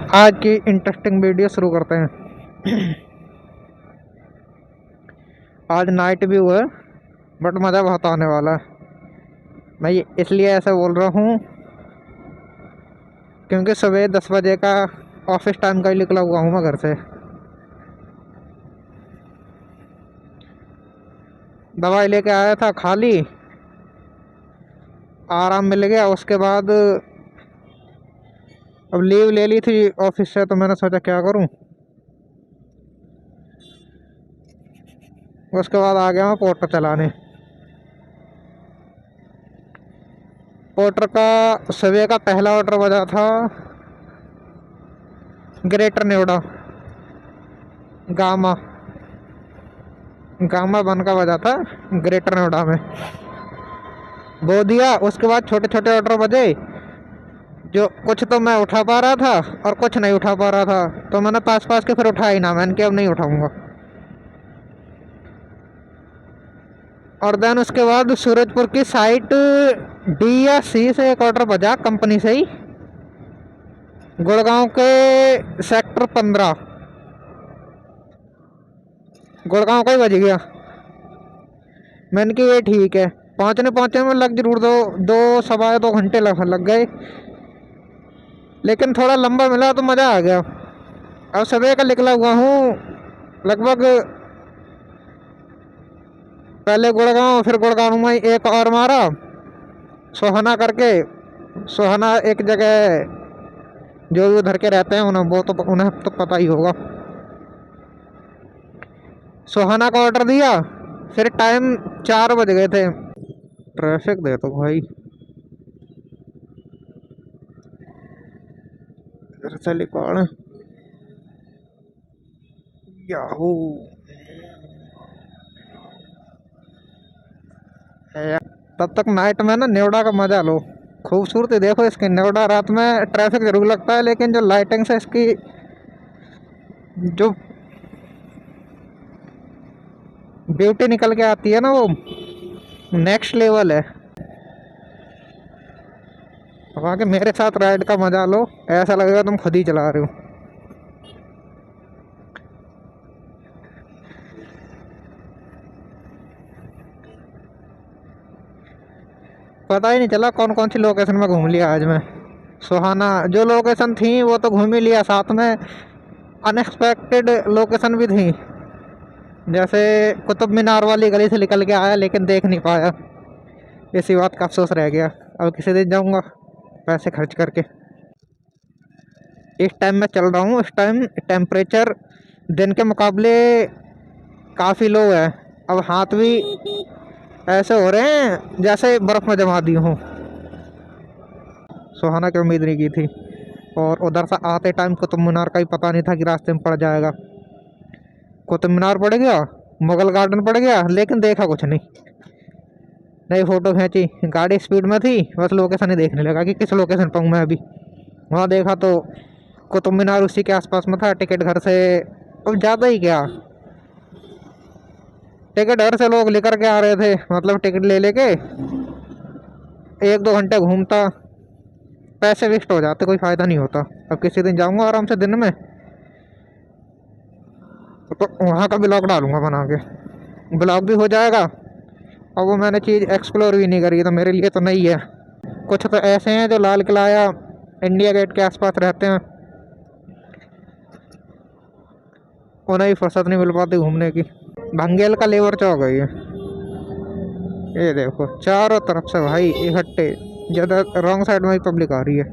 आज की interesting video शुरू करते हैं। आज नाइट व्यू है बट मज़ा बहुत आने वाला है। मैं ये इसलिए ऐसा बोल रहा हूँ क्योंकि सुबह 10 बजे का ऑफिस टाइम का ही निकला हुआ हूँ मैं घर से। दवाई लेके आया था, खा ली, आराम मिल गया। उसके बाद अब लीव ले ली थी ऑफिस से, तो मैंने सोचा क्या करूँ। उसके बाद आ गया मैं पोर्टर चलाने। पोर्टर का सुबह का पहला ऑर्डर बजा था ग्रेटर नोएडा, गामा गामा बन का बजा था ग्रेटर नोएडा में, वो दिया। उसके बाद छोटे छोटे ऑर्डर बजे, जो कुछ तो मैं उठा पा रहा था और कुछ नहीं उठा पा रहा था, तो मैंने पास पास के फिर उठाया ही ना। मैंने कि अब नहीं उठाऊंगा। और देन उसके बाद सूरजपुर की साइट डी या सी से एक ऑर्डर बजा कंपनी से ही, गुड़गांव के सेक्टर 15, गुड़गांव का ही बज गया। मैंने कि ये ठीक है। पहुंचने में लग जरूर दो सवा 2 घंटे लग गए, लेकिन थोड़ा लंबा मिला तो मज़ा आ गया। अब सुबह का निकला हुआ हूँ लगभग। पहले गुड़गांव, फिर गुड़गांव में एक और मारा सोहना करके। सोहना एक जगह, जो भी उधर के रहते हैं उन्हें तो पता ही होगा। सोहना का ऑर्डर दिया, फिर टाइम 4 बज गए थे। ट्रैफिक दे तो भाई, चलिए कौन याहू है। तब तक नाइट में ना नेवड़ा का मजा लो। खूबसूरती देखो इसकी। नेवड़ा रात में ट्रैफिक जरूर लगता है, लेकिन जो लाइटिंग से इसकी जो ब्यूटी निकल के आती है ना, वो नेक्स्ट लेवल है। वहाँ के मेरे साथ राइड का मजा लो, ऐसा लगेगा तुम खुद ही चला रहे हो। पता ही नहीं चला कौन कौन सी लोकेशन में घूम लिया आज मैं। सुहाना जो लोकेशन थी वो तो घूम ही लिया, साथ में अनएक्सपेक्टेड लोकेशन भी थी। जैसे कुतुब मीनार वाली गली से निकल के आया, लेकिन देख नहीं पाया। इसी बात का अफसोस रह गया। अब किसी दिन जाऊंगा पैसे खर्च करके। इस टाइम मैं चल रहा हूँ, इस टाइम टेम्परेचर दिन के मुकाबले काफ़ी लो है। अब हाथ भी ऐसे हो रहे हैं जैसे बर्फ़ में जमा दी हूँ। सुहाना की उम्मीद नहीं की थी। और उधर से आते टाइम कुतुब मीनार का ही पता नहीं था कि रास्ते में पड़ जाएगा। कुतुब मीनार पड़ गया, मुगल गार्डन पड़ गया, लेकिन देखा कुछ नहीं। नई फ़ोटो खींची, गाड़ी स्पीड में थी, बस लोकेशन ही देखने लगा कि किस लोकेशन पर हूँ मैं अभी। वहाँ देखा तो कुतुब मीनार उसी के आसपास में था। टिकट घर से अब ज़्यादा ही क्या, टिकट घर से लोग लेकर के आ रहे थे। मतलब टिकट ले लेके 1-2 घंटे घूमता, पैसे वेस्ट हो जाते, कोई फ़ायदा नहीं होता। अब किसी दिन जाऊँगा आराम से दिन में, तो वहाँ का ब्लॉग डालूंगा बना के। ब्लॉग भी हो जाएगा, और वो मैंने चीज़ एक्सप्लोर भी नहीं करी, तो मेरे लिए तो नहीं है। कुछ तो ऐसे हैं जो लाल किला या इंडिया गेट के आसपास रहते हैं, उन्हें ही फुर्सत नहीं मिल पाती घूमने की। भंगेल का लेबर चौक है ये देखो चारों तरफ से भाई इकट्ठे। ज़्यादा रॉन्ग साइड में ही पब्लिक आ रही है।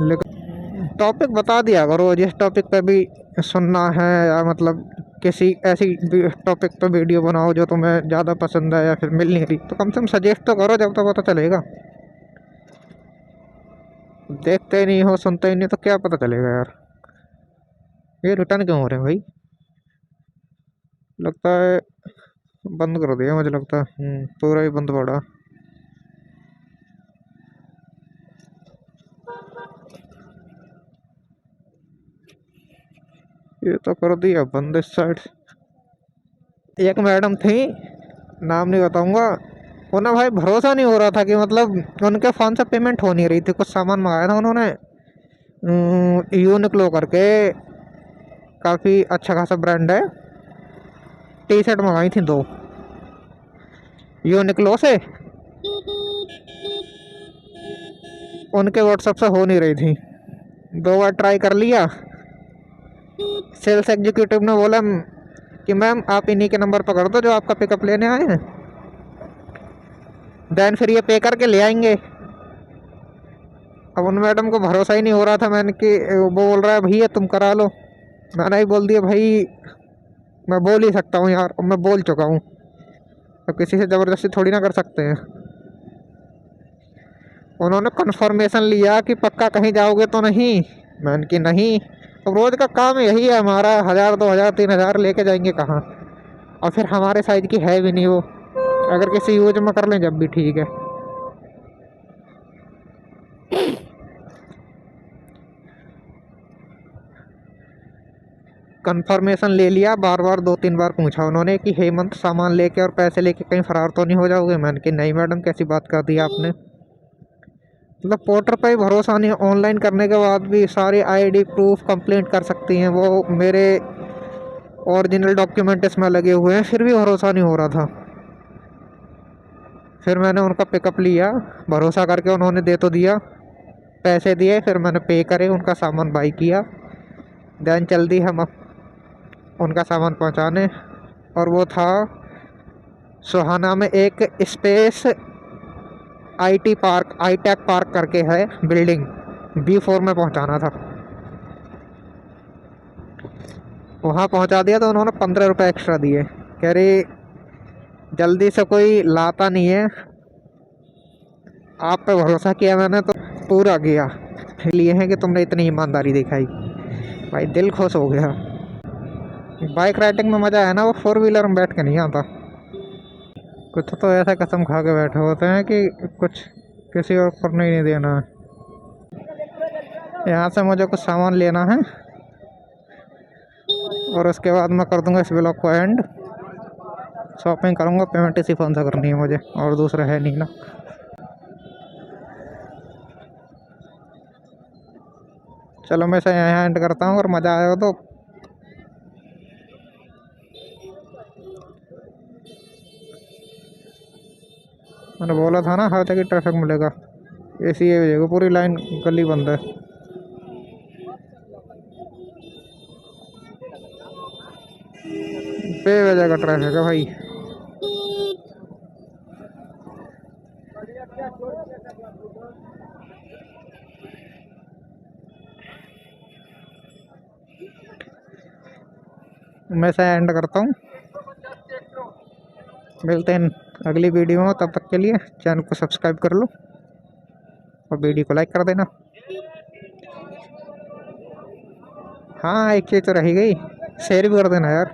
लेकिन टॉपिक बता दिया करो, जिस टॉपिक पे भी सुनना है, या मतलब किसी ऐसी टॉपिक पे वीडियो बनाओ जो तुम्हें ज़्यादा पसंद है या फिर मिल नहीं रही, तो कम से कम सजेस्ट तो करो, जब तक पता चलेगा। देखते ही नहीं हो, सुनते ही नहीं, तो क्या पता चलेगा यार। ये रिटर्न क्यों हो रहे हैं भाई? लगता है बंद कर दिया, मुझे लगता है पूरा ही बंद पड़ा। ये तो कर दिया बंद इस साइड। एक मैडम थी, नाम नहीं बताऊंगा, उन्हें भाई भरोसा नहीं हो रहा था कि मतलब उनके फ़ोन से पेमेंट हो नहीं रही थी। कुछ सामान मंगाया था उन्होंने, यूनिक्लो करके काफ़ी अच्छा खासा ब्रांड है। टी शर्ट मंगाई थी 2 यूनिक्लो से, उनके व्हाट्सएप से हो नहीं रही थी। 2 बार ट्राई कर लिया। सेल्स एग्जीक्यूटिव ने बोला कि मैम आप इन्हीं के नंबर पर कर दो जो आपका पिकअप लेने आए हैं, देन फिर ये पे करके ले आएंगे। अब उन मैडम को भरोसा ही नहीं हो रहा था। मैंने कि वो बोल रहा है भैया तुम करा लो। मैंने ही बोल दिया भाई मैं बोल ही सकता हूँ यार, और मैं बोल चुका हूँ, तो किसी से ज़बरदस्ती थोड़ी ना कर सकते हैं। उन्होंने कन्फर्मेशन लिया कि पक्का कहीं जाओगे तो नहीं। मैंने कि नहीं, अब रोज़ का काम यही है हमारा, 1000 2000 3000 लेके जाएंगे कहाँ। और फिर हमारे साइज की है भी नहीं वो, अगर किसी यूज में कर लें जब भी ठीक है। कंफर्मेशन ले लिया, बार बार 2 3 बार पूछा उन्होंने कि हेमंत सामान लेके और पैसे लेके कहीं फरार तो नहीं हो जाओगे। मैंने कि नहीं मैडम कैसी बात कर दी आपने। मतलब पोर्टर पे ही भरोसा नहीं। ऑनलाइन करने के बाद भी सारी आईडी प्रूफ कंप्लेंट कर सकती हैं वो, मेरे ओरिजिनल डॉक्यूमेंट इसमें लगे हुए हैं, फिर भी भरोसा नहीं हो रहा था। फिर मैंने उनका पिकअप लिया भरोसा करके, उन्होंने दे तो दिया, पैसे दिए, फिर मैंने पे करे, उनका सामान बाई किया। देन चल दी हम उनका सामान पहुंचाने। और वो था सोहाना में एक स्पेस आईटी पार्क, आईटेक पार्क करके है बिल्डिंग, B4 में पहुंचाना था। वहाँ पहुंचा दिया तो उन्होंने 15 रुपये एक्स्ट्रा दिए। कह रही जल्दी से कोई लाता नहीं है, आप पे भरोसा किया मैंने तो पूरा किया, लिए हैं कि तुमने इतनी ईमानदारी दिखाई। भाई दिल खुश हो गया। बाइक राइडिंग में मज़ा है ना, वो 4 व्हीलर में बैठ के नहीं आता। कुछ तो ऐसा कसम खा के बैठे होते हैं कि कुछ किसी और को नहीं देना है। यहाँ से मुझे कुछ सामान लेना है और उसके बाद मैं कर दूंगा इस ब्लॉग को एंड। शॉपिंग करूँगा, पेमेंट इसी फ़ोन से करनी है मुझे, और दूसरा है नहीं ना। चलो मैं इसे यहाँ एंड करता हूँ, और मज़ा आया हो तो मैंने बोला था ना हर जगह ट्रैफिक मिलेगा। ऐसी ये जगह पूरी लाइन गली बंद है। बेवजह का ट्रैफिक है भाई। मैं इसे एंड करता हूँ, मिलते हैं अगली वीडियो में। तब तक के लिए चैनल को सब्सक्राइब कर लो और वीडियो को लाइक कर देना। हाँ एक चीज़ तो रही गई, शेयर भी कर देना यार।